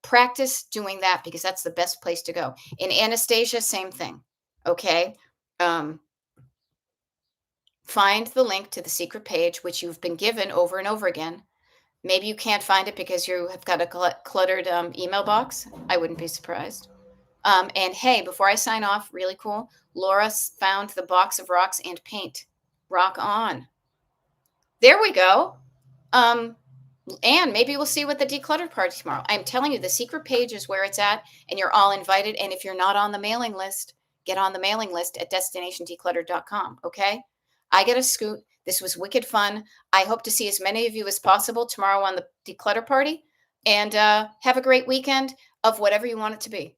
[SPEAKER 1] Practice doing that because that's the best place to go. In Anastasia, same thing. Okay? Um, find the link to the secret page, which you've been given over and over again. Maybe you can't find it because you have got a cluttered email box. I wouldn't be surprised. And hey, before I sign off, really cool. Laura found the box of rocks and paint. Rock on. There we go. And maybe we'll see you at the declutter party tomorrow. I'm telling you, the secret page is where it's at, and you're all invited. And if you're not on the mailing list, get on the mailing list at destinationdeclutter.com. Okay. I get a scoot. This was wicked fun. I hope to see as many of you as possible tomorrow on the declutter party. And have a great weekend of whatever you want it to be.